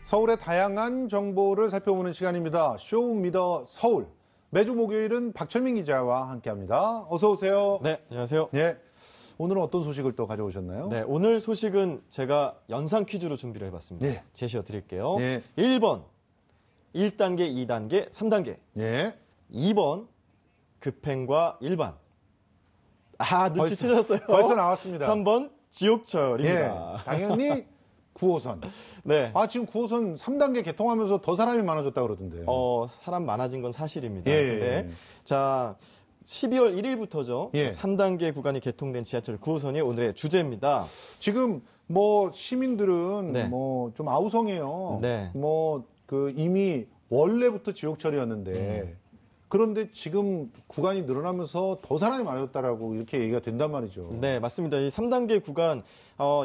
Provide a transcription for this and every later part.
서울의 다양한 정보를 살펴보는 시간입니다. 쇼미더 서울. 매주 목요일은 박철민 기자와 함께합니다. 어서 오세요. 네, 안녕하세요. 예. 오늘은 어떤 소식을 또 가져오셨나요? 네, 오늘 소식은 제가 연상 퀴즈로 준비를 해봤습니다. 예. 제시어 드릴게요. 예. 1번, 1단계, 2단계, 3단계. 예. 2번, 급행과 일반. 눈치채셨어요? 벌써 나왔습니다. 3번, 지옥철입니다. 예. 당연히 9호선. 네. 지금 9호선 3단계 개통하면서 더 사람이 많아졌다고 그러던데. 사람 많아진 건 사실입니다. 예. 네. 자, 12월 1일부터죠. 예. 3단계 구간이 개통된 지하철 9호선이 오늘의 주제입니다. 지금 시민들은 네. 좀 아우성해요. 네. 이미 원래부터 지옥철이었는데 그런데 지금 구간이 늘어나면서 더 사람이 많아졌다라고 이렇게 얘기가 된단 말이죠. 네, 맞습니다. 이 3단계 구간,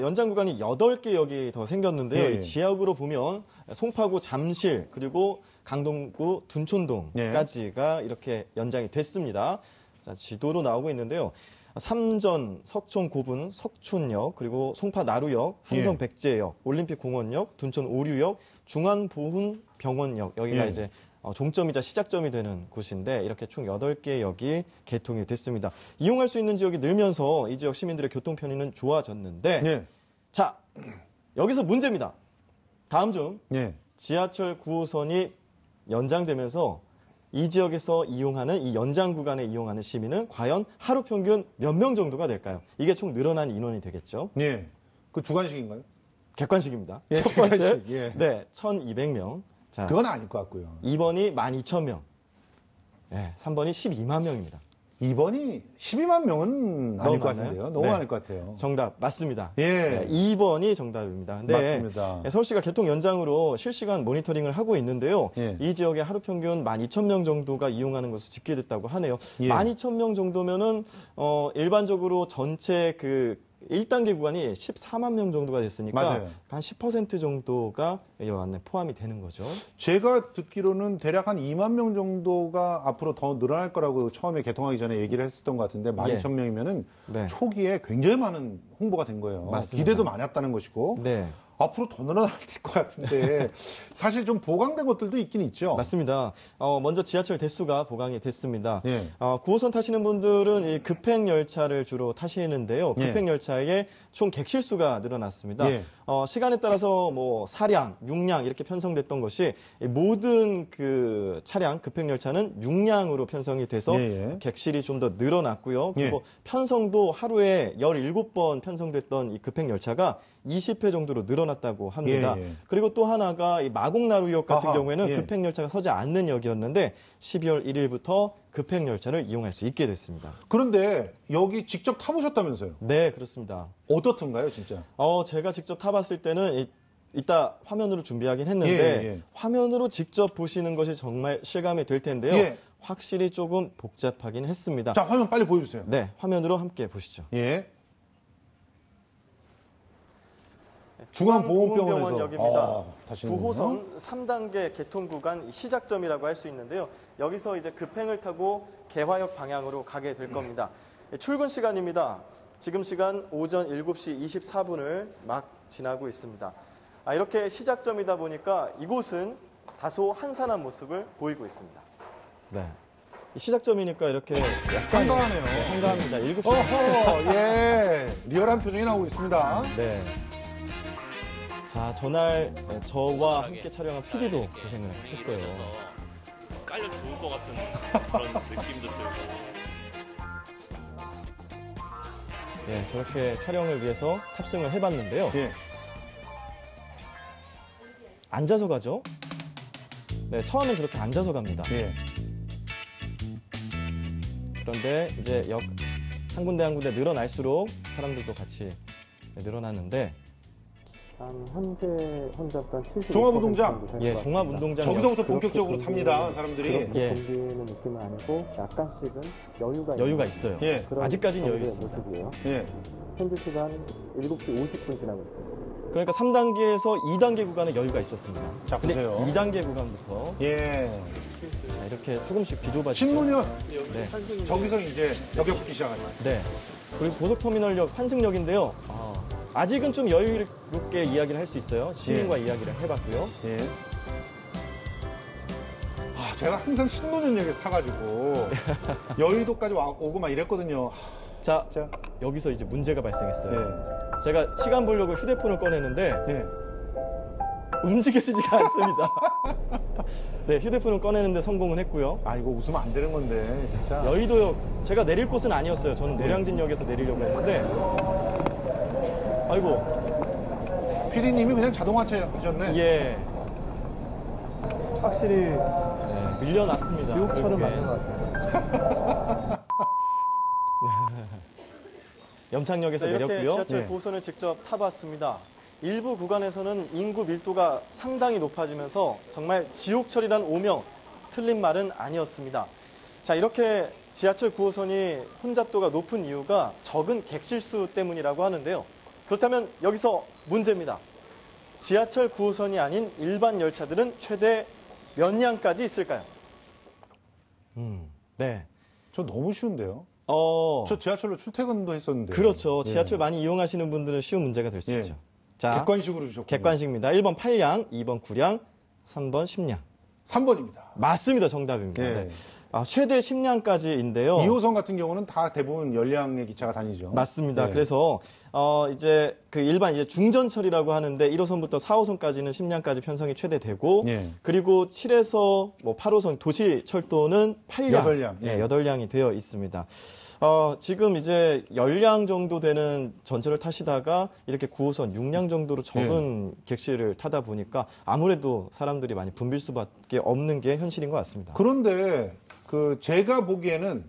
연장 구간이 8개 역이 더 생겼는데요. 예. 이 지역으로 보면 송파구 잠실, 그리고 강동구 둔촌동까지가 이렇게 연장이 됐습니다. 자, 지도로 나오고 있는데요. 삼전, 석촌 고분, 석촌역, 그리고 송파 나루역, 한성 백제역, 올림픽 공원역, 둔촌 오류역, 중앙 보훈 병원역, 여기가 이제 종점이자 시작점이 되는 곳인데 이렇게 총 8개 역이 개통이 됐습니다. 이용할 수 있는 지역이 늘면서 이 지역 시민들의 교통 편의는 좋아졌는데 자, 여기서 문제입니다. 다음 중 지하철 9호선이 연장되면서 이 지역에서 이용하는 이 연장 구간에 이용하는 시민은 과연 하루 평균 몇 명 정도가 될까요? 이게 총 늘어난 인원이 되겠죠. 예. 그 주관식인가요? 객관식입니다. 예, 첫 번째, 객관식. 예. 네, 1,200명. 자, 그건 아닐 것 같고요. 2번이 12,000명. 네, 3번이 12만 명입니다. 2번이 12만 명은 아닐 것 같은데요. 너무 많을 것 같아요. 정답 맞습니다. 예. 네, 2번이 정답입니다. 네, 맞습니다. 서울시가 개통 연장으로 실시간 모니터링을 하고 있는데요. 이 지역에 하루 평균 12,000명 정도가 이용하는 것으로 집계됐다고 하네요. 12,000명 정도면은 일반적으로 전체 1단계 구간이 14만 명 정도가 됐으니까 맞아요. 한 10% 정도가 이 안에 포함이 되는 거죠. 제가 듣기로는 대략 한 2만 명 정도가 앞으로 더 늘어날 거라고 처음에 개통하기 전에 얘기를 했었던 것 같은데 12,000명이면은 초기에 굉장히 많은 홍보가 된 거예요. 맞습니다. 기대도 많았다는 것이고 앞으로 더 늘어날 것 같은데 사실 좀 보강된 것들도 있긴 있죠. 맞습니다. 먼저 지하철 대수가 보강이 됐습니다. 9호선 타시는 분들은 이 급행 열차를 주로 타시는데요. 급행 열차에 총 객실수가 늘어났습니다. 시간에 따라서 사량, 6량 이렇게 편성됐던 것이 모든 그 차량 급행 열차는 6량으로 편성이 돼서 객실이 좀 더 늘어났고요. 그리고 편성도 하루에 17번 편성됐던 이 급행 열차가 20회 정도로 늘어났다고 합니다. 그리고 또 하나가 이 마곡나루역 같은 경우에는 급행 열차가 서지 않는 역이었는데 12월 1일부터 급행 열차를 이용할 수 있게 됐습니다. 그런데 여기 직접 타보셨다면서요? 네, 그렇습니다. 어떻던가요, 진짜? 제가 직접 타봤을 때는 이따 화면으로 준비하긴 했는데 화면으로 직접 보시는 것이 정말 실감이 될 텐데요. 확실히 조금 복잡하긴 했습니다. 자, 화면 빨리 보여주세요. 네, 화면으로 함께 보시죠. 중앙보훈병원역입니다. 9호선 3단계 개통 구간 시작점이라고 할 수 있는데요. 여기서 이제 급행을 타고 개화역 방향으로 가게 될 겁니다. 출근 시간입니다. 지금 시간 오전 7시 24분을 막 지나고 있습니다. 이렇게 시작점이다 보니까 이곳은 다소 한산한 모습을 보이고 있습니다. 네. 시작점이니까 이렇게 약간 한가하네요. 한가합니다. 7시. 리얼한 표정이 나오고 있습니다. 네. 자, 전날 저와 함께 촬영한 PD도 고생을 했어요. 깔려 죽을 것 같은 그런 느낌도 들고. 네, 저렇게 촬영을 위해서 탑승을 해봤는데요. 앉아서 가죠. 네, 처음엔 저렇게 앉아서 갑니다. 그런데 이제 역 한 군데 한 군데 늘어날수록 사람들도 같이 늘어났는데 현재 혼잡한 70%. 종합운동장. 종합운동장. 저기서부터 본격적으로 탑니다, 사람들이. 붐비는 느낌은 아니고 약간씩은 여유가 있어요. 아직까지는 여유 있습니다. 현재 시간 7시 50분 지나고 있습니다. 그러니까 3단계에서 2단계 구간에 여유가 있었습니다. 자, 보세요. 2단계 구간부터 예. 자, 이렇게 조금씩 비좁아지죠. 신문이요. 네. 저기서 이제 벽에 붙기 시작하죠. 네. 그리고 고속터미널역 환승역인데요. 아직은 좀 여유롭게 이야기를 할 수 있어요. 시민과 이야기를 해봤고요. 예. 제가 항상 신논현역에서 타가지고 여의도까지 오고 막 이랬거든요. 자, 진짜. 여기서 이제 문제가 발생했어요. 예. 제가 시간 보려고 휴대폰을 꺼냈는데 예. 움직여지지가 않습니다. 네, 휴대폰을 꺼내는데 성공은 했고요. 아, 이거 웃으면 안 되는 건데, 진짜. 여의도역, 제가 내릴 곳은 아니었어요. 저는 노량진역에서 내리려고 했는데 아이고. PD님이 그냥 자동화체 하셨네. 예. 확실히 네, 밀려났습니다. 지옥처럼 결국에. 맞는 것 같아요. 염창역에서 내렸고요. 이렇게 지하철 네. 9호선을 직접 타봤습니다. 일부 구간에서는 인구 밀도가 상당히 높아지면서 정말 지옥철이란 오명, 틀린 말은 아니었습니다. 자, 이렇게 지하철 9호선이 혼잡도가 높은 이유가 적은 객실수 때문이라고 하는데요. 그렇다면 여기서 문제입니다. 지하철 9호선이 아닌 일반 열차들은 최대 몇 량까지 있을까요? 네. 저 너무 쉬운데요. 저 지하철로 출퇴근도 했었는데. 그렇죠. 예. 지하철 많이 이용하시는 분들은 쉬운 문제가 될 수 예. 있죠. 자, 객관식으로 주셨군요. 객관식입니다. 1번 8량, 2번 9량, 3번 10량. 3번입니다. 맞습니다. 정답입니다. 예. 네. 최대 10량까지인데요. 2호선 같은 경우는 다 대부분 열량의 기차가 다니죠. 맞습니다. 예. 그래서 이제 그 일반 이제 중전철이라고 하는데 1호선부터 4호선까지는 10량까지 편성이 최대되고 예. 그리고 7에서 뭐 8호선 도시철도는 8량, 8량. 예. 8량이 되어 있습니다. 지금 이제 10량 정도 되는 전철을 타시다가 이렇게 9호선 6량 정도로 적은 객실을 타다 보니까 아무래도 사람들이 많이 붐빌 수밖에 없는 게 현실인 것 같습니다. 그런데 제가 보기에는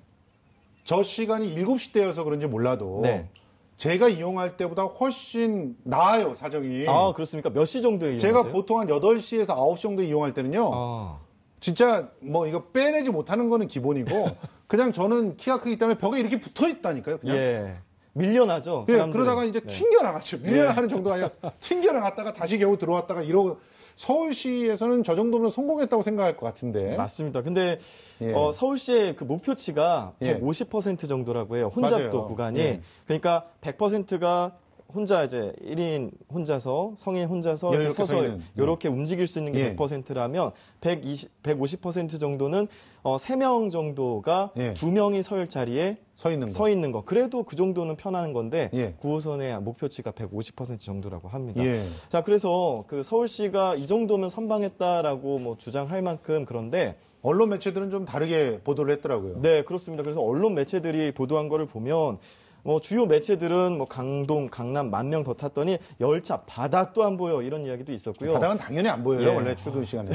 저 시간이 7시 대여서 그런지 몰라도 네. 제가 이용할 때보다 훨씬 나아요, 사정이. 그렇습니까? 몇 시 정도에 제가 이용하세요? 보통 한 8시에서 9시 정도 이용할 때는요. 진짜 뭐 이거 빼내지 못하는 거는 기본이고 그냥 저는 키가 크기 때문에 벽에 이렇게 붙어 있다니까요. 그냥. 예. 밀려나죠. 예, 사람들은. 그러다가 이제 튕겨나갔죠. 밀려나가는 정도가 아니라 튕겨나갔다가 다시 겨우 들어왔다가 이러고 서울시에서는 저 정도면 성공했다고 생각할 것 같은데. 맞습니다. 근데 예. 서울시의 그 목표치가 예. 150% 정도라고 해요. 혼잡도 맞아요. 구간이. 예. 그러니까 100%가 혼자 이제 1인 혼자서 성인 혼자서 여유롭게 서서 서 있는. 이렇게 움직일 수 있는 게 예. 100%라면 150% 정도는 3명 정도가 예. 2명이 설 자리에 서 있는 거. 서 있는 거. 그래도 그 정도는 편한 건데 예. 9호선의 목표치가 150% 정도라고 합니다. 예. 자, 그래서 그 서울시가 이 정도면 선방했다라고 뭐 주장할 만큼 그런데 언론 매체들은 좀 다르게 보도를 했더라고요. 네, 그렇습니다. 그래서 언론 매체들이 보도한 거를 보면 뭐 주요 매체들은 뭐 강동, 강남 10,000명 더 탔더니 열차 바닥도 안 보여 이런 이야기도 있었고요. 바닥은 당연히 안 보여요. 예. 원래 출근 시간에.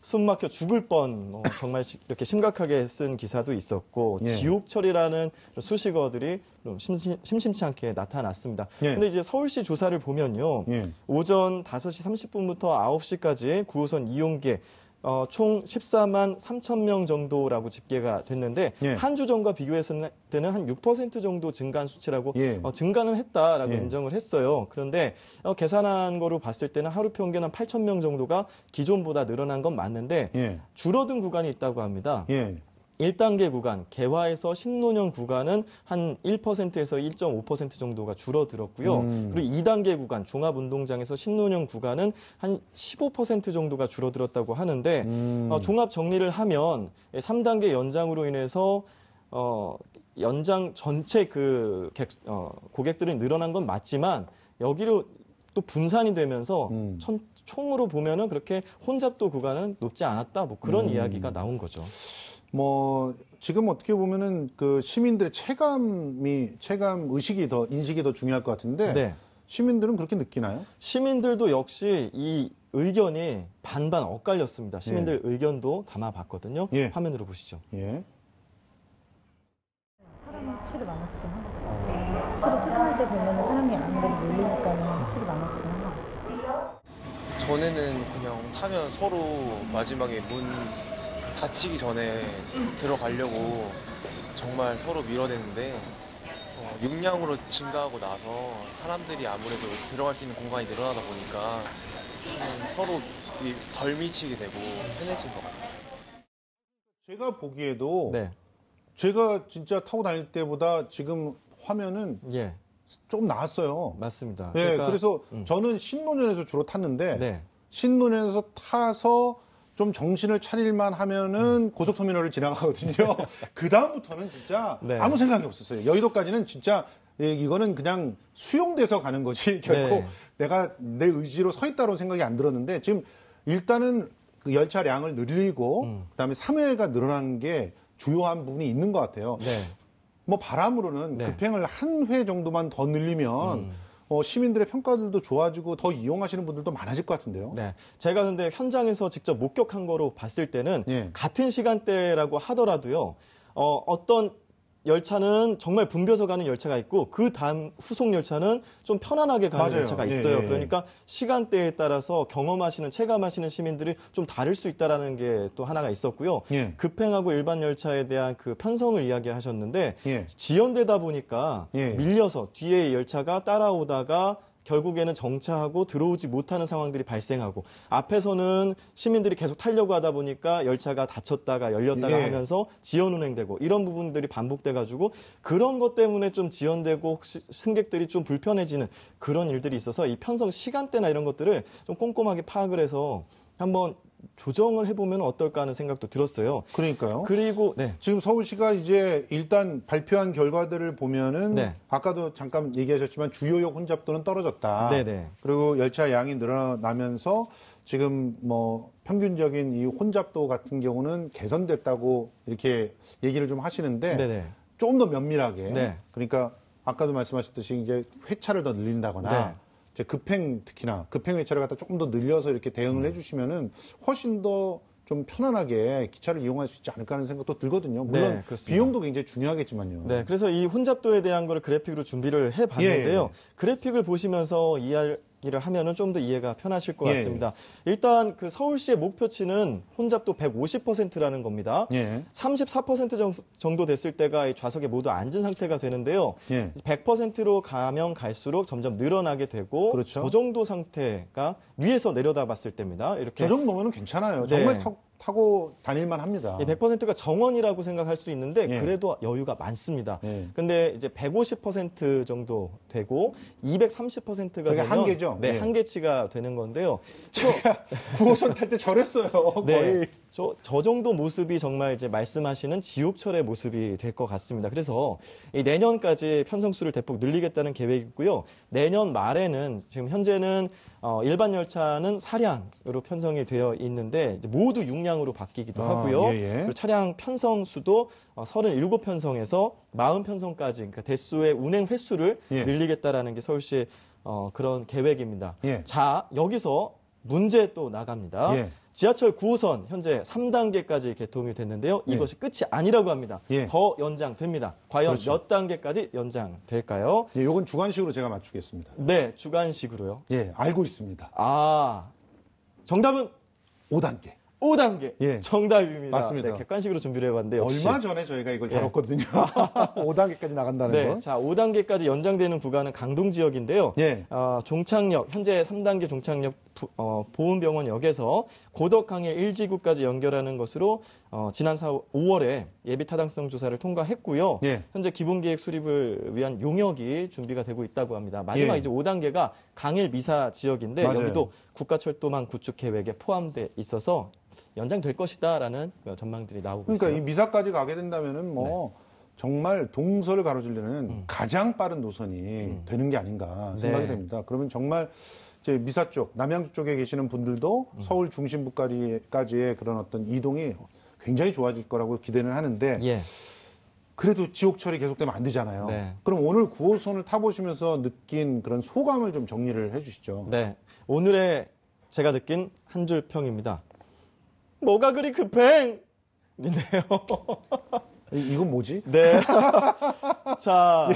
숨 막혀 죽을 뻔 정말 이렇게 심각하게 쓴 기사도 있었고 예. 지옥철이라는 수식어들이 좀 심심치 않게 나타났습니다. 그런데 예. 이제 서울시 조사를 보면요. 예. 오전 5시 30분부터 9시까지 9호선 이용객 총 14만 3천 명 정도라고 집계가 됐는데 예. 한 주 전과 비교했을 때는 한 6% 정도 증가한 수치라고 예. 증가는 했다라고 예. 인정을 했어요. 그런데 계산한 거로 봤을 때는 하루 평균 한 8천 명 정도가 기존보다 늘어난 건 맞는데 예. 줄어든 구간이 있다고 합니다. 예. 1단계 구간, 개화에서 신논현 구간은 한 1%에서 1.5% 정도가 줄어들었고요. 그리고 2단계 구간, 종합운동장에서 신논현 구간은 한 15% 정도가 줄어들었다고 하는데 종합 정리를 하면 3단계 연장으로 인해서 연장 전체 고객들이 늘어난 건 맞지만 여기로 또 분산이 되면서 총으로 보면은 그렇게 혼잡도 구간은 높지 않았다. 뭐 그런 이야기가 나온 거죠. 뭐 지금 어떻게 보면은 그 시민들의 체감 의식이 인식이 더 중요할 것 같은데 네. 시민들은 그렇게 느끼나요? 시민들도 역시 이 의견이 반반 엇갈렸습니다. 시민들 의견도 담아봤거든요. 예. 화면으로 보시죠. 예. 사람이 확실히 많아지긴 한 것 같아요. 확실히 퇴근할 때 보면 사람이 아무래도 몰리니까 확실히 많아지긴 한 것 같아요. 전에는 그냥 타면 서로 마지막에 문 닫히기 전에 들어가려고 정말 서로 밀어댔는데 용량으로 증가하고 나서 사람들이 아무래도 들어갈 수 있는 공간이 늘어나다 보니까 서로 덜 미치게 되고 편해진 것 같아요. 제가 보기에도 네. 제가 진짜 타고 다닐 때보다 지금 화면은 예. 조금 나았어요. 맞습니다. 네, 그러니까, 그래서 저는 신논현에서 주로 탔는데 네. 신논현에서 타서 좀 정신을 차릴만 하면은 고속터미널을 지나가거든요. 그 다음부터는 진짜 네. 아무 생각이 없었어요. 여의도까지는 진짜 이거는 그냥 수용돼서 가는 거지 결코 네. 내가 내 의지로 서 있다는 생각이 안 들었는데 지금 일단은 그 열차량을 늘리고 그다음에 3회가 늘어난 게 주요한 부분이 있는 것 같아요. 네. 뭐 바람으로는 네. 급행을 한 회 정도만 더 늘리면 시민들의 평가들도 좋아지고 더 이용하시는 분들도 많아질 것 같은데요. 네. 제가 근데 현장에서 직접 목격한 거로 봤을 때는 예. 같은 시간대라고 하더라도요. 어떤 열차는 정말 붐벼서 가는 열차가 있고 그 다음 후속 열차는 좀 편안하게 가는 맞아요. 열차가 예, 있어요. 예. 그러니까 시간대에 따라서 경험하시는 체감하시는 시민들이 좀 다를 수 있다라는 게 또 하나가 있었고요. 예. 급행하고 일반 열차에 대한 그 편성을 이야기하셨는데 예. 지연되다 보니까 예. 밀려서 뒤에 열차가 따라오다가 결국에는 정차하고 들어오지 못하는 상황들이 발생하고 앞에서는 시민들이 계속 타려고 하다 보니까 열차가 닫혔다가 열렸다가 예. 하면서 지연 운행되고 이런 부분들이 반복돼 가지고 그런 것 때문에 좀 지연되고 승객들이 좀 불편해지는 그런 일들이 있어서 이 편성 시간대나 이런 것들을 좀 꼼꼼하게 파악을 해서 한번 조정을 해보면 어떨까 하는 생각도 들었어요. 그러니까요. 그리고 네. 지금 서울시가 이제 일단 발표한 결과들을 보면은 네. 아까도 잠깐 얘기하셨지만 주요역 혼잡도는 떨어졌다. 네네. 그리고 열차 양이 늘어나면서 지금 뭐 평균적인 이 혼잡도 같은 경우는 개선됐다고 이렇게 얘기를 좀 하시는데 네네. 조금 더 면밀하게. 네. 그러니까 아까도 말씀하셨듯이 이제 회차를 더 늘린다거나 네. 이제 특히나 급행 회차를 갖다 조금 더 늘려서 이렇게 대응을 해주시면은 훨씬 더 좀 편안하게 기차를 이용할 수 있지 않을까 하는 생각도 들거든요. 물론 네, 그렇습니다. 비용도 굉장히 중요하겠지만요. 네, 그래서 이 혼잡도에 대한 거를 그래픽으로 준비를 해봤는데요. 예. 그래픽을 보시면서 이야기를 하면은 좀 더 이해가 편하실 것 예. 같습니다. 일단 그 서울시의 목표치는 혼잡도 150%라는 겁니다. 예. 34% 정도 됐을 때가 이 좌석에 모두 앉은 상태가 되는데요. 예. 100%로 가면 갈수록 점점 늘어나게 되고 그렇죠. 저 정도 상태가 위에서 내려다봤을 때입니다. 이렇게 저 정도면 괜찮아요. 네. 정말 타고 다닐만 합니다. 100%가 정원이라고 생각할 수 있는데 예. 그래도 여유가 많습니다. 예. 근데 이제 150% 정도 되고 230%가 저게 되면 한계죠? 네, 예. 한계치가 되는 건데요. 제가 9호선 탈 때 저랬어요. 거의. 네, 저 정도 모습이 정말 이제 말씀하시는 지옥철의 모습이 될 것 같습니다. 그래서 이 내년까지 편성수를 대폭 늘리겠다는 계획이고요. 내년 말에는 지금 현재는 일반 열차는 4량으로 편성이 되어 있는데 이제 모두 6량으로 바뀌기도 하고요. 예, 예. 그리고 차량 편성 수도 37편성에서 40편성까지 그러니까 대수의 운행 횟수를 예. 늘리겠다라는 게 서울시의 그런 계획입니다. 예. 자, 여기서 문제 또 나갑니다. 예. 지하철 9호선 현재 3단계까지 개통이 됐는데요. 예. 이것이 끝이 아니라고 합니다. 예. 더 연장됩니다. 과연 그렇죠. 몇 단계까지 연장될까요? 예, 요건 주관식으로 제가 맞추겠습니다. 네, 주간식으로요. 예, 알고 있습니다. 아, 정답은 5단계. 5단계. 예. 정답입니다. 맞습니다. 네, 객관식으로 준비를 해봤는데 역시 얼마 전에 저희가 이걸 예. 다뤘거든요. 5단계까지 나간다는 네, 거. 자 5단계까지 연장되는 구간은 강동 지역인데요. 예. 종착역 현재 3단계 종착역 보은병원역에서 고덕항일 1지구까지 연결하는 것으로 지난 5월에 예비 타당성 조사를 통과했고요. 예. 현재 기본계획 수립을 위한 용역이 준비가 되고 있다고 합니다. 마지막 예. 이제 5단계가 강일 미사 지역인데 맞아요. 여기도 국가철도망 구축 계획에 포함돼 있어서 연장될 것이다라는 전망들이 나오고 그러니까 있어요. 이 미사까지 가게 된다면은 뭐 정말 동서를 가로지르는 가장 빠른 노선이 되는 게 아닌가 생각이 네. 됩니다. 그러면 정말 이제 미사 쪽, 남양주 쪽에 계시는 분들도 서울 중심부까지의 그런 어떤 이동이 굉장히 좋아질 거라고 기대는 하는데 예. 그래도 지옥철이 계속되면 안 되잖아요. 네. 그럼 오늘 9호선을 타보시면서 느낀 그런 소감을 좀 정리를 해주시죠. 네. 오늘의 제가 느낀 한 줄 평입니다. 뭐가 그리 급행? 인데요. 이건 뭐지? 네. 자,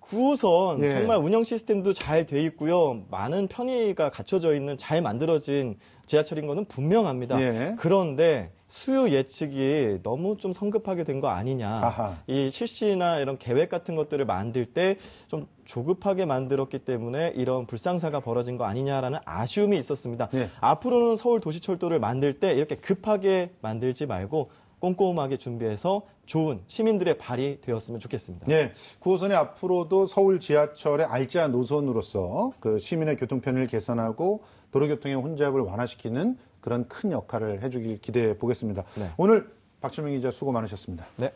9호선 예. 정말 운영 시스템도 잘 돼 있고요. 많은 편의가 갖춰져 있는 잘 만들어진 지하철인 거는 분명합니다. 예. 그런데 수요 예측이 너무 좀 성급하게 된 거 아니냐. 아하. 이 실시나 이런 계획 같은 것들을 만들 때 좀 조급하게 만들었기 때문에 이런 불상사가 벌어진 거 아니냐라는 아쉬움이 있었습니다. 예. 앞으로는 서울 도시철도를 만들 때 이렇게 급하게 만들지 말고 꼼꼼하게 준비해서 좋은 시민들의 발이 되었으면 좋겠습니다. 네, 9호선이 앞으로도 서울 지하철의 알짜 노선으로서 그 시민의 교통 편의를 개선하고 도로교통의 혼잡을 완화시키는 그런 큰 역할을 해주길 기대해 보겠습니다. 네. 오늘 박철명 기자 수고 많으셨습니다. 네.